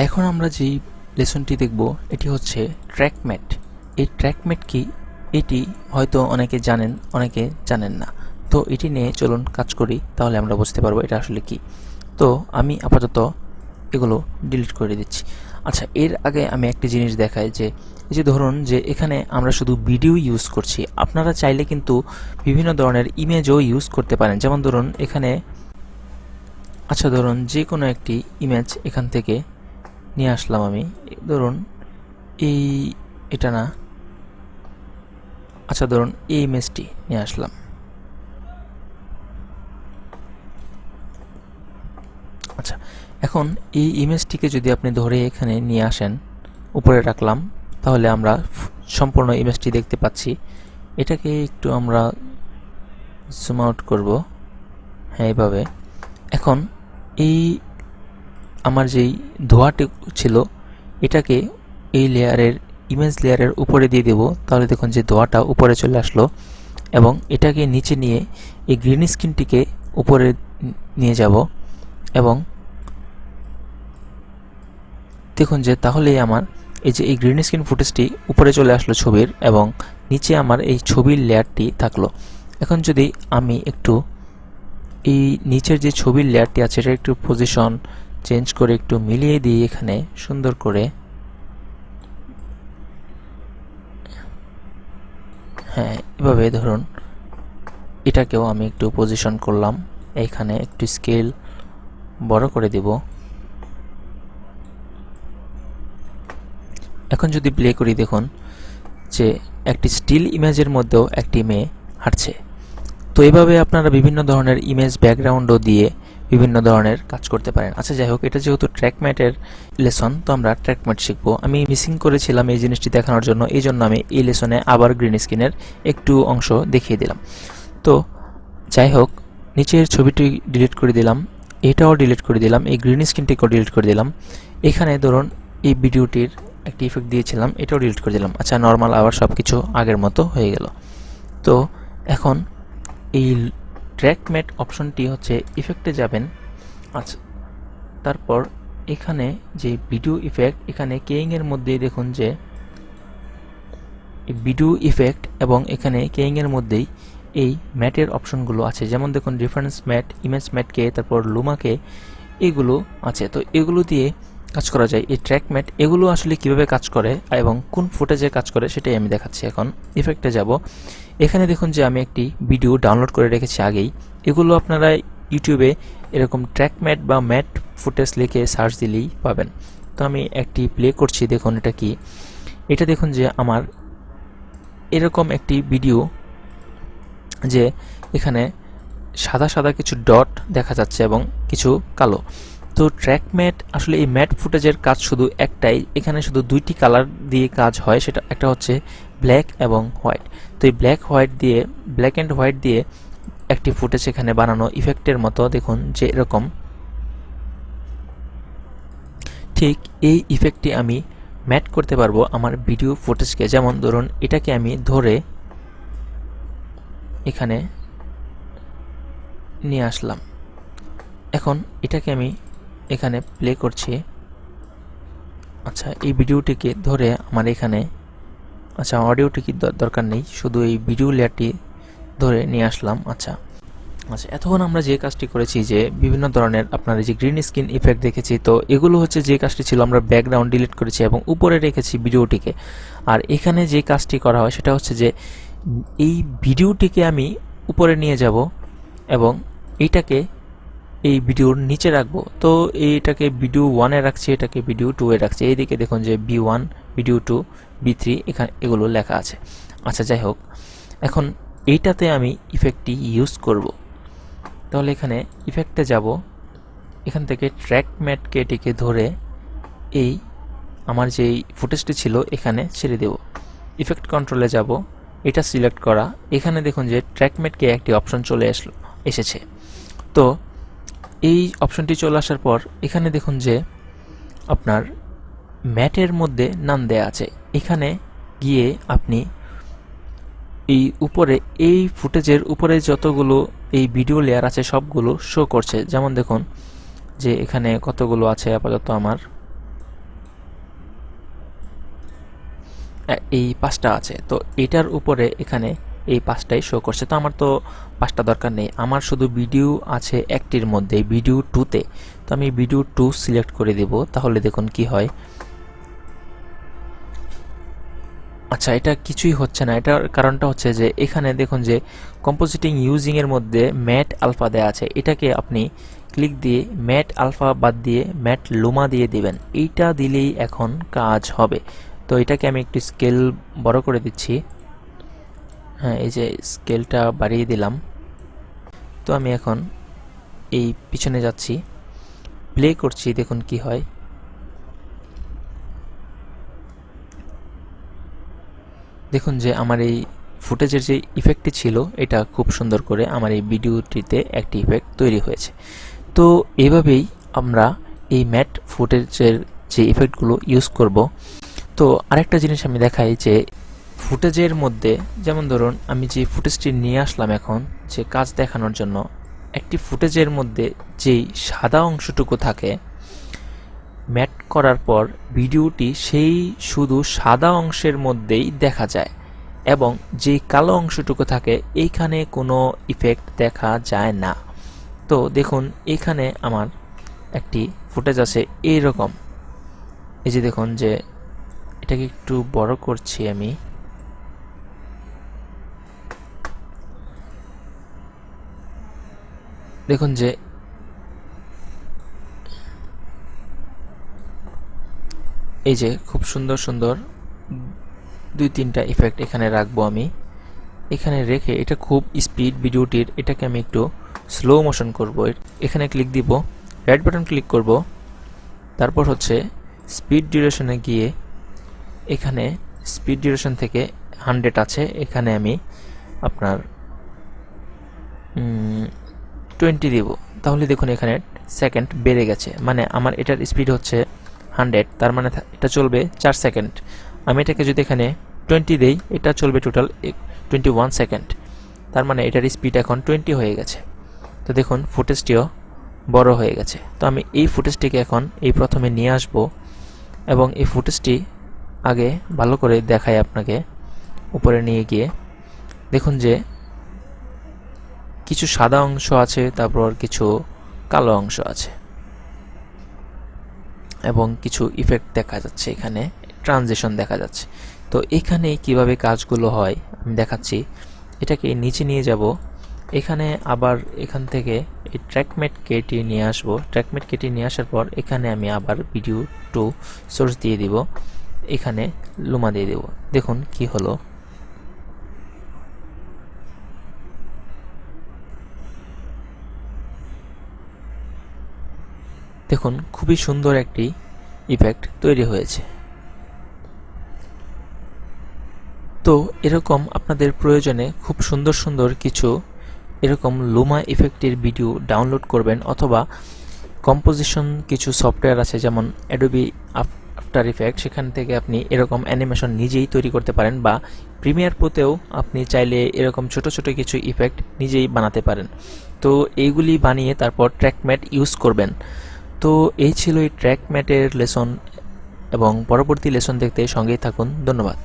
এখন আমরা যেই লেসনটি দেখব এটি হচ্ছে ট্র্যাক ম্যাট। এই ট্র্যাক ম্যাট কি এটি হয়তো অনেকে জানেন, অনেকে জানেন না। তো এটি নিয়ে চলুন কাজ করি, তাহলে আমরা বুঝতে পারবো এটা আসলে কি। তো আমি আপাতত এগুলো ডিলিট করে দিচ্ছি। আচ্ছা, এর আগে আমি একটি জিনিস দেখাই যে এই যে ধরুন যে এখানে আমরা শুধু ভিডিও ইউজ করছি, আপনারা চাইলে কিন্তু বিভিন্ন ধরনের ইমেজও ইউজ করতে পারেন। যেমন ধরুন এখানে, আচ্ছা ধরুন যে কোনো একটি ইমেজ এখান থেকে নিয়ে আসলাম আমি, ধরুন এটা না, আচ্ছা ধরুন এই ইমেজটি নিয়ে আসলাম। আচ্ছা, এখন এই ইমেজটিকে যদি আপনি ধরে এখানে নিয়ে আসেন, উপরে রাখলাম, তাহলে আমরা সম্পূর্ণ ইমেজটি দেখতে পাচ্ছি। এটাকে একটু আমরা জুম আউট করব, হ্যাঁ এইভাবে। এখন এই আমার যেই ধোঁয়াটি ছিল এটাকে এই লেয়ারের, ইমেজ লেয়ারের উপরে দিয়ে দেব, তাহলে দেখুন যে ধোঁয়াটা উপরে চলে আসলো। এবং এটাকে নিচে নিয়ে এই গ্রিন স্ক্রিনটিকে উপরে নিয়ে যাব এবং দেখুন যে তাহলেই আমার এই যে এই গ্রিন স্ক্রিন ফুটেজটি উপরে চলে আসলো ছবির, এবং নিচে আমার এই ছবির লেয়ারটি থাকলো। এখন যদি আমি একটু এই নিচের যে ছবির লেয়ারটি আছে এটা একটু পজিশন চেঞ্জ করে একটু মিলিয়ে দিই এখানে সুন্দর করে, হ্যাঁ এভাবে ধরুন এটাকেও আমি একটু পজিশন করলাম, এইখানে একটু স্কেল বড় করে দিব। এখন যদি প্লে করি দেখুন যে একটি স্টিল ইমেজের মধ্যেও একটি মেয়ে হাঁটছে। তো এইভাবে আপনারা বিভিন্ন ধরনের ইমেজ ব্যাকগ্রাউন্ডও দিয়ে বিভিন্ন ধরনের কাজ করতে পারেন। আচ্ছা যাই হোক, এটা যেহেতু ট্র্যাকম্যাটের লেসন, তো আমরা ট্র্যাকম্যাট শিখবো। আমি মিসিং করেছিলাম এই জিনিসটি দেখানোর জন্য, এই জন্য আমি এই লেসনে আবার গ্রিন স্ক্রিনের একটু অংশ দেখিয়ে দিলাম। তো যাই হোক, নিচের ছবিটি ডিলিট করে দিলাম, এটাও ডিলিট করে দিলাম, এই গ্রিন স্ক্রিনটিকেও ডিলিট করে দিলাম। এখানে ধরুন এই ভিডিওটির একটি ইফেক্ট দিয়েছিলাম, এটাও ডিলিট করে দিলাম। আচ্ছা, নর্মাল আবার সব কিছু আগের মতো হয়ে গেল। তো এখন এই ট্র্যাক ম্যাট অপশনটি হচ্ছে ইফেক্টে যাবেন। আচ্ছা, তারপর এখানে যে ভিডিও ইফেক্ট, এখানে কেইং এর মধ্যেই দেখুন যে ভিডিও ইফেক্ট এবং এখানে কেইং এর মধ্যেই এই ম্যাটের অপশনগুলো আছে। যেমন দেখুন রেফারেন্স ম্যাট, ইমেজ ম্যাটকে, তারপর লুমাকে, এগুলো আছে। তো এগুলো দিয়ে কাজ করা যায়। এই ট্র্যাক ম্যাট এগুলো আসলে কিভাবে কাজ করে এবং কোন ফুটেজে কাজ করে সেটাই আমি দেখাচ্ছি। এখন ইফেক্টে যাব, এখানে দেখুন যে আমি একটি ভিডিও ডাউনলোড করে রেখেছি আগেই। এগুলো আপনারা ইউটিউবে এরকম ট্র্যাক ম্যাট বা ম্যাট ফুটেজ লিখে সার্চ দিলেই পাবেন। তো আমি একটি প্লে করছি, দেখুন এটা কি। এটা দেখুন যে আমার এরকম একটি ভিডিও, যে এখানে সাদা সাদা কিছু ডট দেখা যাচ্ছে এবং কিছু কালো। তো ট্র্যাক ম্যাট আসলে এই ম্যাট ফুটেজের কাজ শুধু একটাই, এখানে শুধু দুইটি কালার দিয়ে কাজ হয়, সেটা একটা হচ্ছে ব্ল্যাক এবং হোয়াইট। তো এই ব্ল্যাক অ্যান্ড হোয়াইট দিয়ে একটি ফুটেজ এখানে বানানো ইফেক্টের মতো, দেখুন যে এরকম। ঠিক এই ইফেক্টটি আমি ম্যাট করতে পারবো আমার ভিডিও ফুটেজকে। যেমন ধরুন এটাকে আমি ধরে এখানে নিয়ে আসলাম, এখন এটাকে আমি এখানে প্লে করছি। আচ্ছা, এই ভিডিওটিকে ধরে আমার এখানে, আচ্ছা অডিওটি কি দরকার নেই, শুধু এই ভিডিও লেয়ারটি ধরে নিয়ে আসলাম। আচ্ছা, এতক্ষণ আমরা যে কাজটি করেছি যে বিভিন্ন ধরনের আপনার যে গ্রিন স্ক্রিন ইফেক্ট দেখেছি, তো এগুলো হচ্ছে যে কাজটি ছিল, আমরা ব্যাকগ্রাউন্ড ডিলিট করেছি এবং উপরে রেখেছি ভিডিওটিকে। আর এখানে যে কাজটি করা হয় সেটা হচ্ছে যে এই ভিডিওটিকে আমি উপরে নিয়ে যাব এবং এইটাকে এই ভিডিওর নিচে রাখবো। তো এইটাকে ভিডিও 1-এ রাখছি, এটাকে ভিডিও 2-এ রাখছি। এইদিকে দেখুন যে V1, ভিডিও 2, V3 এখানে এগুলো লেখা আছে। আচ্ছা যাই হোক, এখন এইটাতে আমি ইফেক্টটি ইউজ করব। তাহলে এখানে ইফেক্টে যাব, এখান থেকে ট্র্যাক ম্যাটকে এটিকে ধরে এই আমার যেই ফুটেজটি ছিল এখানে ছেড়ে দেব। ইফেক্ট কন্ট্রোলে যাব, এটা সিলেক্ট করা, এখানে দেখুন যে ট্র্যাক ম্যাটকে একটি অপশন চলে এসেছে। তো এই অপশনটি চলে আসার পর এখানে দেখুন যে আপনার ম্যাটের মধ্যে নাম দেয়া আছে। এখানে গিয়ে আপনি এই উপরে এই ফুটেজের উপরে যতগুলো এই ভিডিও লেয়ার আছে সবগুলো শো করছে। যেমন দেখুন যে এখানে কতগুলো আছে আপাতত আমার, এই 5টা আছে, তো এটার উপরে এখানে এই 5টাই শো করছে। তো আমার তো 5টা দরকার নেই, আমার শুধু ভিডিও আছে একটির মধ্যে, ভিডিও 2তে। তো আমি ভিডিও 2 সিলেক্ট করে দেব, তাহলে দেখুন কি হয়। আচ্ছা, এটা কিছুই হচ্ছে না। এটার কারণটা হচ্ছে যে এখানে দেখুন যে কম্পোজিটিং ইউজিং এর মধ্যে ম্যাট আলফা দেওয়া আছে, এটাকে আপনি ক্লিক দিয়ে ম্যাট আলফা বাদ দিয়ে ম্যাট লুমা দিয়ে দিবেন। এইটা দিলেই এখন কাজ হবে। তো এটাকে আমি একটু স্কেল বড় করে দিচ্ছি। হ্যাঁ, এই যে স্কেলটা বাড়িয়ে দিলাম। তো আমি এখন এই পিছনে যাচ্ছি, প্লে করছি, দেখুন কি হয়। দেখুন যে আমার এই ফুটেজের যে ইফেক্টটি ছিল, এটা খুব সুন্দর করে আমার এই ভিডিওটিতে একটি ইফেক্ট তৈরি হয়েছে। তো এইভাবেই আমরা এই ম্যাট ফুটেজের যে ইফেক্টগুলো ইউজ করব। তো আরেকটা জিনিস আমি দেখাই যে ফুটেজের মধ্যে, যেমন ধরুন আমি যে ফুটেজটি নিয়ে আসলাম এখন যে কাজ দেখানোর জন্য, একটি ফুটেজের মধ্যে যেই সাদা অংশটুকু থাকে, ম্যাট করার পর ভিডিওটি সেই শুধু সাদা অংশের মধ্যেই দেখা যায়, এবং যেই কালো অংশটুকু থাকে এইখানে কোনো ইফেক্ট দেখা যায় না। তো দেখুন এখানে আমার একটি ফুটেজ আছে এইরকম। এই যে দেখুন যে এটাকে একটু বড় করছি আমি। দেখুন যে এই যে খুব সুন্দর সুন্দর 2-3টা ইফেক্ট এখানে রাখবো আমি। এখানে রেখে এটা খুব স্পিড ভিডিওটির, এটাকে আমি একটু স্লো মোশন করব। এখানে ক্লিক দিব, রাইট বাটন ক্লিক করব, তারপর হচ্ছে স্পিড ডিউরেশনে গিয়ে এখানে স্পিড ডিউরেশন থেকে 100 আছে, এখানে আমি আপনার 20 দিব। তাহলে দেখুন এখানে সেকেন্ড বেড়ে গেছে, মানে আমার এটার স্পিড হচ্ছে 100, তার মানে এটা চলবে 4 সেকেন্ড। আমি এটাকে যদি এখানে 20 দেই, এটা চলবে টোটাল 21 সেকেন্ড, তার মানে এটার স্পিড এখন 20 হয়ে গেছে। তো দেখুন ফুটেজটিও বড় হয়ে গেছে। তো আমি এই ফুটেজটিকে এখন এই প্রথমে নিয়ে আসব, এবং এই ফুটেজটি আগে ভালো করে দেখাই আপনাকে। উপরে নিয়ে গিয়ে দেখুন যে কিছু সাদা অংশ আছে, তারপর কিছু কালো অংশ আছে, এবং কিছু ইফেক্ট দেখা যাচ্ছে, এখানে ট্রানজিশন দেখা যাচ্ছে। তো এখানে কিভাবে কাজগুলো হয় আমি দেখাচ্ছি। এটাকে নিচে নিয়ে যাব, এখানে আবার এখান থেকে এই ট্র্যাকমেট কেটি নিয়ে আসবো। ট্র্যাকমেট কেটি নিয়ে আসার পর এখানে আমি আবার ভিডিও 2 সোর্স দিয়ে দিব, এখানে লুমা দিয়ে দেব। দেখুন কি হলো। দেখুন খুবই সুন্দর একটি ইফেক্ট তৈরি হয়েছে। তো এরকম আপনাদের প্রয়োজনে খুব সুন্দর সুন্দর কিছু এরকম লুমা ইফেক্টের ভিডিও ডাউনলোড করবেন, অথবা কম্পোজিশন কিছু সফটওয়্যার আছে যেমন অ্যাডোবি আফটার ইফেক্ট, সেখান থেকে আপনি এরকম অ্যানিমেশন নিজেই তৈরি করতে পারেন, বা প্রিমিয়ার প্রোতেও আপনি চাইলে এরকম ছোট ছোট কিছু ইফেক্ট নিজেই বানাতে পারেন। তো এইগুলি বানিয়ে তারপর ট্র্যাকম্যাট ইউজ করবেন। তো এই ছিল এই ট্র্যাকম্যাটের লেসন, এবং পরবর্তী লেসন দেখতে সঙ্গেই থাকুন। ধন্যবাদ।